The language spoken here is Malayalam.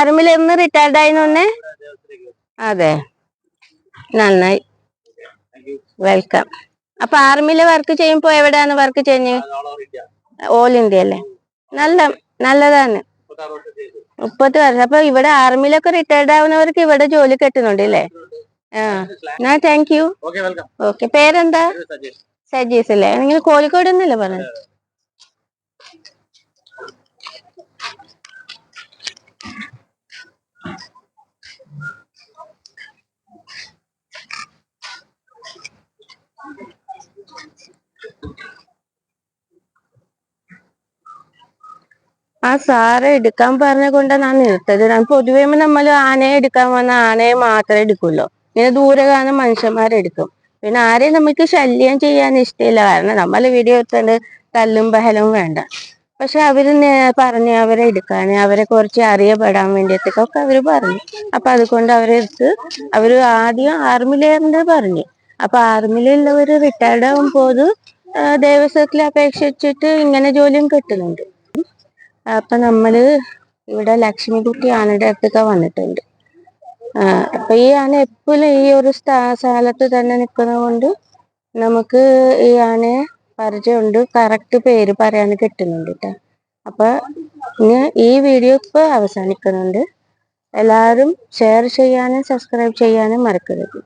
ആർമിയിൽ എന്ന് റിട്ടയർഡ് ആയിന്നൊന്നെ? അതെ, നന്നായി, വെൽക്കം. അപ്പൊ ആർമിയില് വർക്ക് ചെയ്യുമ്പോ എവിടെയാണ് വർക്ക് ചെയ്യുന്നത്? ഓൾ ഇന്ത്യ അല്ലേ? നല്ലതാണ്. 30 വർഷം. അപ്പൊ ഇവിടെ ആർമിയിലൊക്കെ റിട്ടയർഡ് ആവുന്നവർക്ക് ഇവിടെ ജോലി കിട്ടുന്നുണ്ട് അല്ലേ? Thank you. ഓക്കെ, പേരെന്താ? സജീസ് അല്ലേ? നിങ്ങൾ കോഴിക്കോട് നിന്നല്ലേ പറഞ്ഞത്? ആ സാറ് എടുക്കാൻ പറഞ്ഞ കൊണ്ടാ ഞാൻ നിർത്തത്. പൊതുവേ നമ്മൾ ആനയെ എടുക്കാൻ വന്ന ആനയെ മാത്രമേ എടുക്കുള്ളൂ. ഇങ്ങനെ ദൂരെ കാണുന്ന മനുഷ്യന്മാരെടുക്കും. പിന്നെ ആരെയും നമുക്ക് ശല്യം ചെയ്യാൻ ഇഷ്ടമില്ല. കാരണം നമ്മൾ വീഡിയോ എടുത്തോണ്ട് തല്ലും ബഹലവും വേണ്ട. പക്ഷെ അവര് പറഞ്ഞ് അവരെ എടുക്കാന്, അവരെ കുറച്ച് അറിയപ്പെടാൻ വേണ്ടിയിട്ടൊക്കെ അവര് പറഞ്ഞു. അപ്പൊ അതുകൊണ്ട് അവരെടുത്ത് അവര് ആദ്യം ആർമിയിലേറിന്റെ പറഞ്ഞു. അപ്പൊ ആർമിയിലുള്ളവര് റിട്ടയർഡ് ആകുമ്പോൾ ദേവസ്വത്തിൽ അപേക്ഷിച്ചിട്ട് ഇങ്ങനെ ജോലിയും കിട്ടുന്നുണ്ട്. അപ്പൊ നമ്മള് ഇവിടെ ലക്ഷ്മിക്കുട്ടി ആനയുടെ അടുത്തൊക്കെ വന്നിട്ടുണ്ട്. അപ്പൊ ഈ ആന എപ്പോഴും ഈ ഒരു സ്ഥലത്ത് തന്നെ നിൽക്കുന്നത് കൊണ്ട് നമുക്ക് ഈ ആനയെ പരിചയമുണ്ട്. കറക്റ്റ് പേര് പറയാൻ കിട്ടുന്നുണ്ട് കേട്ടോ. അപ്പൊ ഇനി ഈ വീഡിയോ ഇപ്പൊ അവസാനിക്കുന്നുണ്ട്. എല്ലാവരും ഷെയർ ചെയ്യാനും സബ്സ്ക്രൈബ് ചെയ്യാനും മറക്കരുത്.